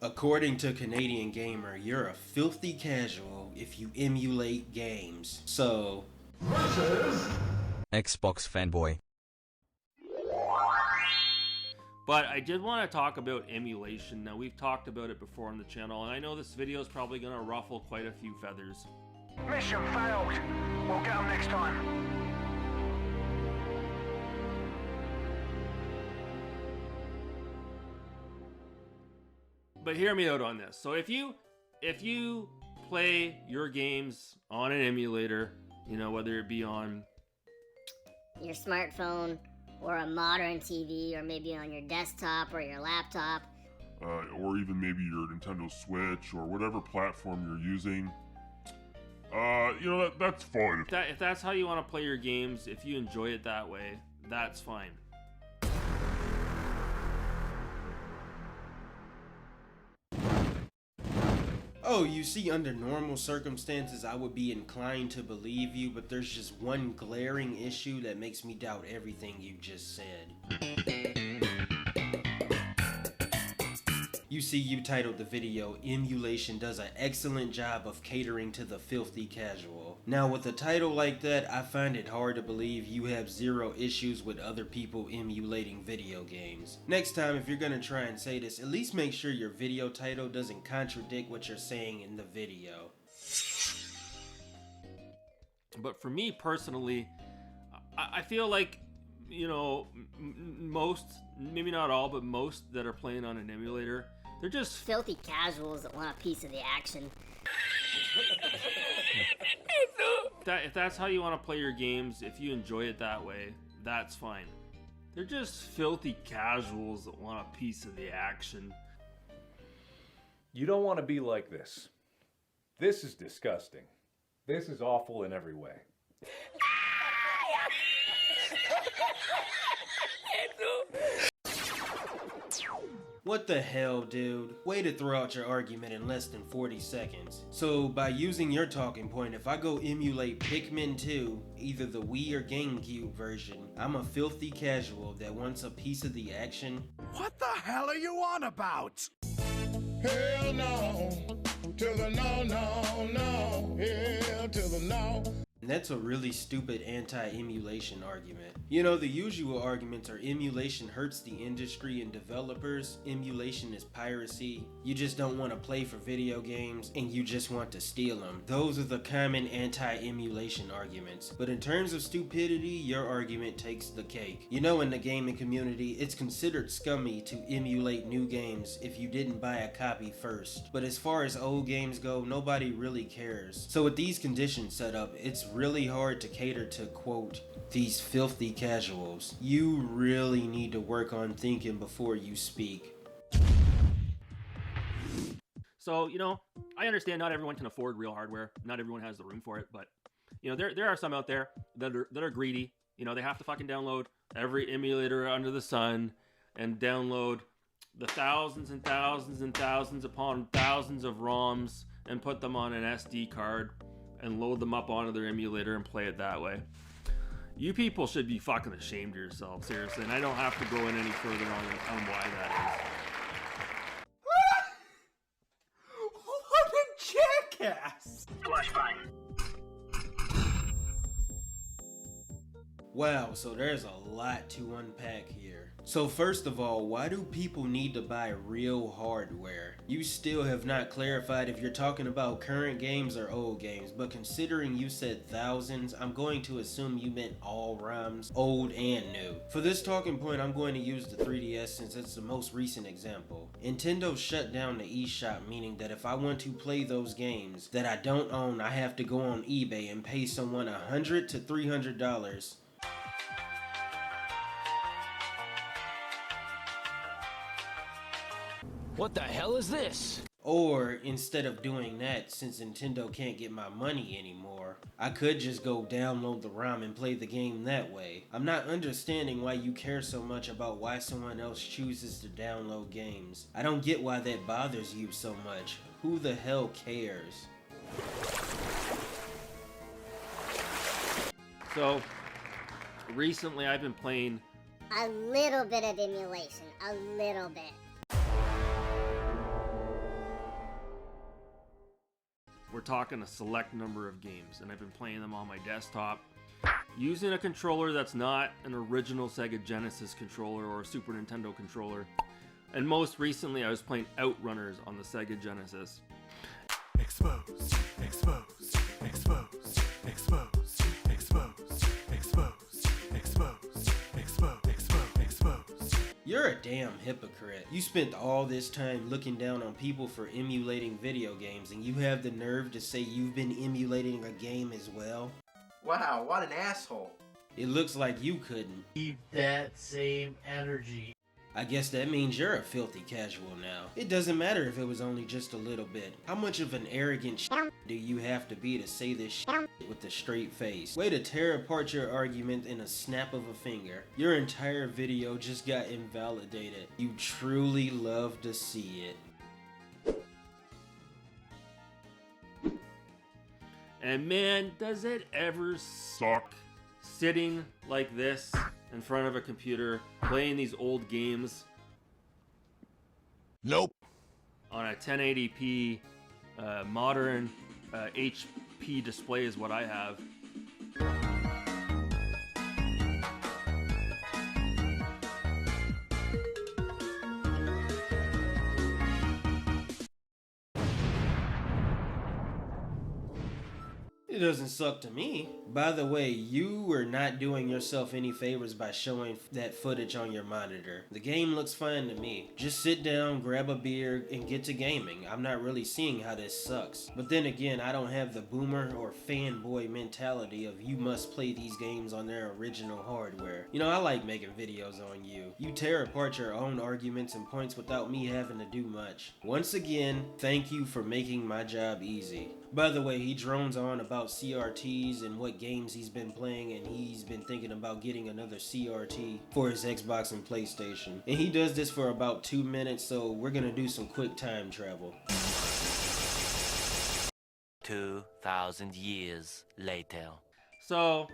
According to Canadian Gamer, you're a filthy casual if you emulate games. So, versus Xbox Fanboy. But I did want to talk about emulation. Now, we've talked about it before on the channel, and I know this video is probably going to ruffle quite a few feathers. Mission failed. We'll get them next time. But hear me out on this. So if you play your games on an emulator, you know, whether it be on your smartphone or a modern TV, or maybe on your desktop or your laptop, or even maybe your Nintendo Switch or whatever platform you're using, you know, that's fine. If that's how you want to play your games, if you enjoy it that way, that's fine. oh, you see, under normal circumstances, I would be inclined to believe you, but there's just one glaring issue that makes me doubt everything you just said. You see, you titled the video, "Emulation does an excellent job of catering to the filthy casual." Now, with a title like that, I find it hard to believe you have zero issues with other people emulating video games. Next time, if you're gonna try and say this, at least make sure your video title doesn't contradict what you're saying in the video. But for me personally, I feel like, you know, most, maybe not all, but most that are playing on an emulator, they're just filthy casuals that want a piece of the action. If that's how you want to play your games, if you enjoy it that way, that's fine. They're just filthy casuals that want a piece of the action. You don't want to be like this. This is disgusting. This is awful in every way. What the hell, dude? Way to throw out your argument in less than 40 seconds. So, by using your talking point, if I go emulate Pikmin 2, either the Wii or GameCube version, I'm a filthy casual that wants a piece of the action? What the hell are you on about? Hell no, to the no, no, no, hell to the no. That's a really stupid anti-emulation argument. You know, the usual arguments are emulation hurts the industry and developers, emulation is piracy, you just don't want to play for video games, and you just want to steal them. Those are the common anti-emulation arguments. But in terms of stupidity, your argument takes the cake. You know, in the gaming community, it's considered scummy to emulate new games if you didn't buy a copy first. But as far as old games go, nobody really cares. So with these conditions set up, it's really hard to cater to, quote, these filthy casuals. You really need to work on thinking before you speak. So, you know, I understand not everyone can afford real hardware. Not everyone has the room for it, but, you know, there are some out there that are greedy. You know, they have to fucking download every emulator under the sun and download the thousands and thousands and thousands upon thousands of ROMs and put them on an SD card and load them up onto their emulator and play it that way. You people should be fucking ashamed of yourselves, seriously, and I don't have to go in any further on why that is. What a jackass! Flashbang. Wow, so there's a lot to unpack here. So first of all, why do people need to buy real hardware? You still have not clarified if you're talking about current games or old games, but considering you said thousands, I'm going to assume you meant all ROMs, old and new. For this talking point, I'm going to use the 3DS since it's the most recent example. Nintendo shut down the eShop, meaning that if I want to play those games that I don't own, I have to go on eBay and pay someone $100 to $300. What the hell is this? Or instead of doing that, since Nintendo can't get my money anymore, I could just go download the ROM and play the game that way. I'm not understanding why you care so much about why someone else chooses to download games. I don't get why that bothers you so much. Who the hell cares? So, recently I've been playing a little bit of emulation, a little bit. we're talking a select number of games, and I've been playing them on my desktop using a controller that's not an original Sega Genesis controller or a Super Nintendo controller. And most recently, I was playing Outrunners on the Sega Genesis. Exposed, exposed, exposed, exposed, exposed, exposed, exposed, exposed, exposed, exposed. You're a damn hypocrite. You spent all this time looking down on people for emulating video games, and you have the nerve to say you've been emulating a game as well? Wow, what an asshole. It looks like you couldn't. Keep that same energy. I guess that means you're a filthy casual now. It doesn't matter if it was only just a little bit. How much of an arrogant do you have to be to say this with a straight face? Way to tear apart your argument in a snap of a finger. Your entire video just got invalidated. You truly love to see it. And man, does it ever suck sitting like this in front of a computer playing these old games. Nope. On a 1080p modern HP display is what I have. It doesn't suck to me. By the way, you were not doing yourself any favors by showing that footage on your monitor. The game looks fine to me. Just sit down, grab a beer, and get to gaming. I'm not really seeing how this sucks. But then again, I don't have the boomer or fanboy mentality of you must play these games on their original hardware. You know, I like making videos on you. You tear apart your own arguments and points without me having to do much. Once again, thank you for making my job easy. By the way, he drones on about CRTs and what games he's been playing, and he's been thinking about getting another CRT for his Xbox and PlayStation. And he does this for about 2 minutes, so we're gonna do some quick time travel. 2,000 years later. So,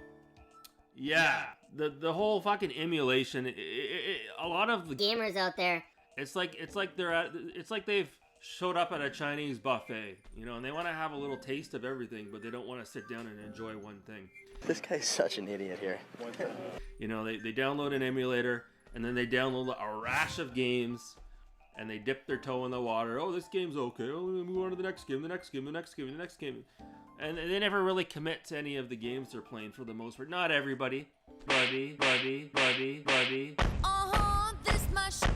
yeah, the whole fucking emulation, a lot of the gamers out there, it's like they've showed up at a Chinese buffet, you know, and they want to have a little taste of everything, but they don't want to sit down and enjoy one thing. This guy's such an idiot here. You know, they download an emulator, and then they download a rash of games, and they dip their toe in the water. Oh, this game's okay. Oh, let me move on to the next game, the next game, the next game, the next game. And they never really commit to any of the games they're playing for the most part. Not everybody. Buddy. this my shit.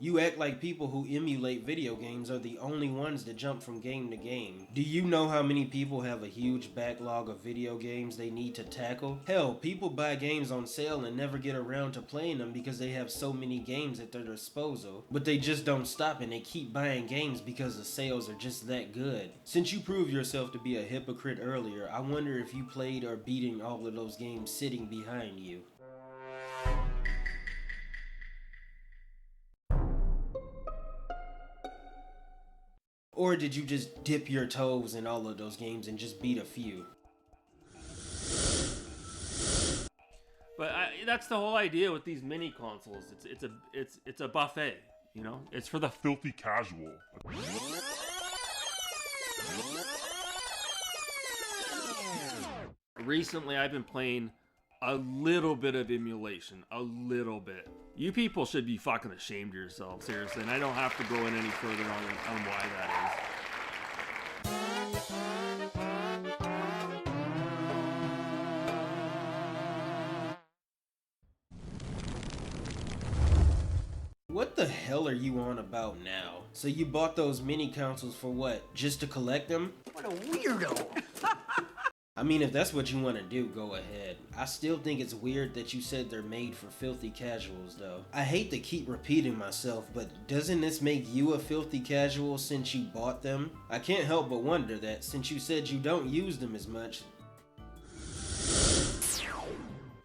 You act like people who emulate video games are the only ones that jump from game to game. Do you know how many people have a huge backlog of video games they need to tackle? Hell, people buy games on sale and never get around to playing them because they have so many games at their disposal. But they just don't stop and they keep buying games because the sales are just that good. Since you proved yourself to be a hypocrite earlier, I wonder if you played or beating all of those games sitting behind you. Or did you just dip your toes in all of those games and just beat a few? But that's the whole idea with these mini consoles. It's a buffet, you know. It's for the filthy casual. Recently, I've been playing a little bit of emulation, a little bit. You people should be fucking ashamed of yourselves, seriously, and I don't have to go in any further on why that is. What the hell are you on about now? So you bought those mini consoles for what? Just to collect them? What a weirdo! I mean, if that's what you want to do, go ahead. I still think it's weird that you said they're made for filthy casuals, though. I hate to keep repeating myself, but doesn't this make you a filthy casual since you bought them? I can't help but wonder that, since you said you don't use them as much.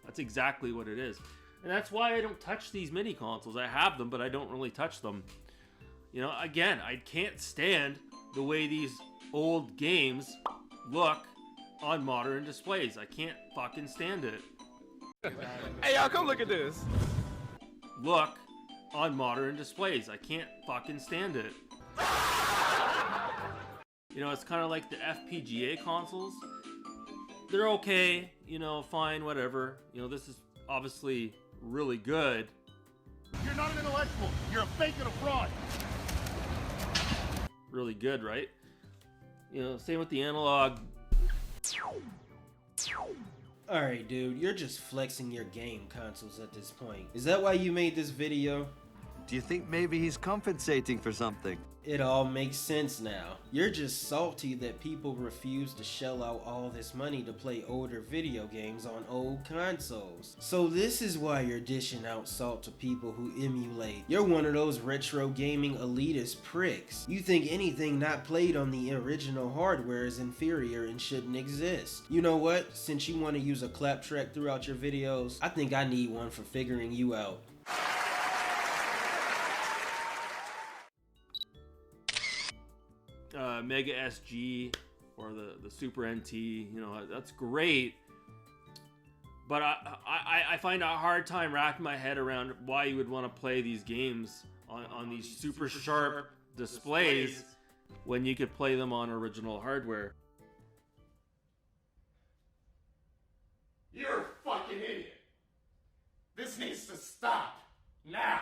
That's exactly what it is. And that's why I don't touch these mini consoles. I have them, but I don't really touch them. You know, again, I can't stand the way these old games look on modern displays. I can't fucking stand it. Hey, y'all, come look at this. Look on modern displays. I can't fucking stand it. You know, it's kind of like the FPGA consoles. They're okay, you know, fine, whatever. You know, this is obviously really good. You're not an intellectual. You're a fake and a fraud. Really good, right? You know, same with the analog. Alright, dude, you're just flexing your game consoles at this point. Is that why you made this video? Do you think maybe he's compensating for something? It all makes sense now. You're just salty that people refuse to shell out all this money to play older video games on old consoles. So this is why you're dishing out salt to people who emulate. You're one of those retro gaming elitist pricks. You think anything not played on the original hardware is inferior and shouldn't exist. You know what? Since you want to use a clap track throughout your videos, I think I need one for figuring you out. Mega SG or the Super NT, you know, that's great. But I find a hard time wrapping my head around why you would want to play these games on these super sharp displays when you could play them on original hardware. You're a fucking idiot. This needs to stop. Now.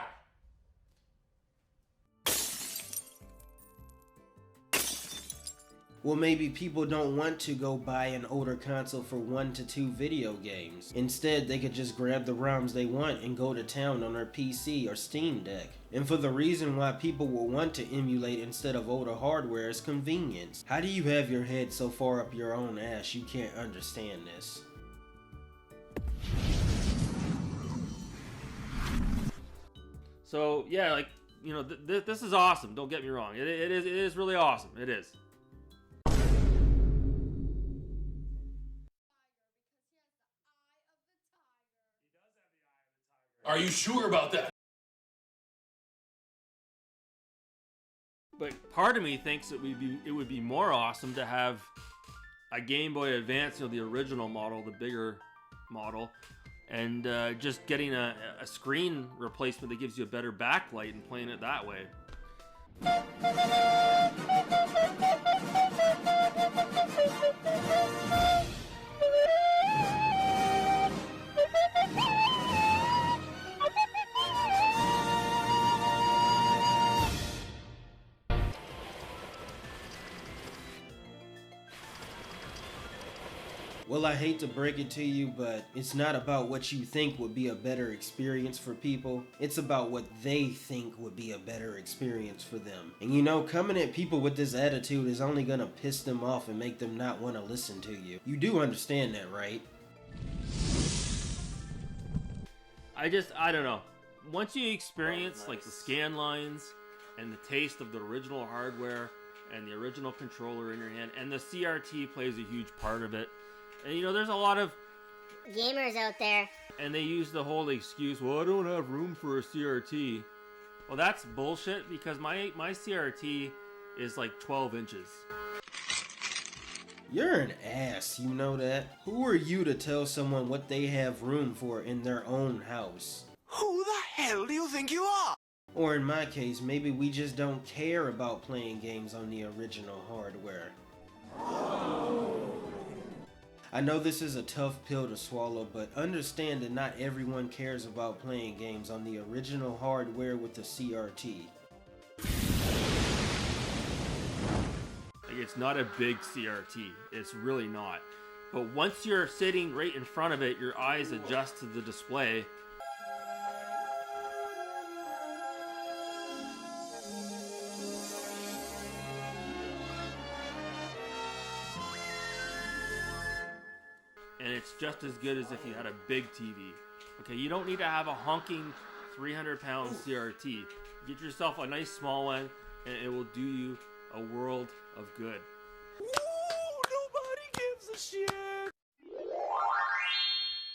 Well, maybe people don't want to go buy an older console for 1 to 2 video games. Instead, they could just grab the ROMs they want and go to town on their PC or Steam Deck. And for the reason why people will want to emulate instead of older hardware is convenience. How do you have your head so far up your own ass you can't understand this? So yeah, like, you know, this is awesome. Don't get me wrong. It is really awesome. It is. Are you sure about that? But part of me thinks it would be more awesome to have a Game Boy Advance, you know, the original model, the bigger model, and just getting a screen replacement that gives you a better backlight and playing it that way. Well, I hate to break it to you, but it's not about what you think would be a better experience for people. It's about what they think would be a better experience for them. And you know, coming at people with this attitude is only gonna piss them off and make them not want to listen to you. You do understand that, right? I don't know. Once you experience like the scan lines and the taste of the original hardware and the original controller in your hand, and the CRT plays a huge part of it. And you know, there's a lot of gamers out there, and they use the whole excuse, well, I don't have room for a CRT. Well, that's bullshit, because my CRT is like 12 inches. You're an ass, you know that? Who are you to tell someone what they have room for in their own house? Who the hell do you think you are? Or in my case, maybe we just don't care about playing games on the original hardware. I know this is a tough pill to swallow, but understand that not everyone cares about playing games on the original hardware with the CRT. Like, it's not a big CRT. It's really not. But once you're sitting right in front of it, your eyes adjust to the display. And it's just as good as if you had a big TV. Okay, you don't need to have a honking 300-pound CRT. Get yourself a nice small one, and it will do you a world of good. Nobody gives a shit.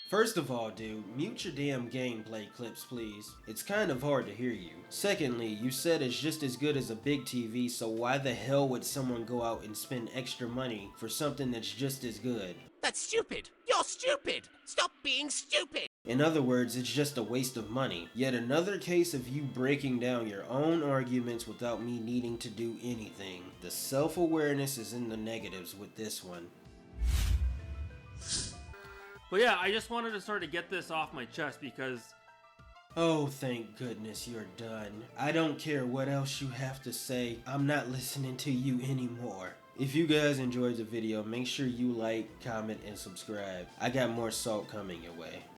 First of all, dude, mute your damn gameplay clips, please. It's kind of hard to hear you. Secondly, you said it's just as good as a big TV, so why the hell would someone go out and spend extra money for something that's just as good? That's stupid. You're stupid. Stop being stupid. In other words, it's just a waste of money. Yet another case of you breaking down your own arguments without me needing to do anything. The self-awareness is in the negatives with this one. But yeah, I just wanted to sort of get this off my chest because... Oh, thank goodness you're done. I don't care what else you have to say. I'm not listening to you anymore. If you guys enjoyed the video, make sure you like, comment, and subscribe. I got more salt coming your way.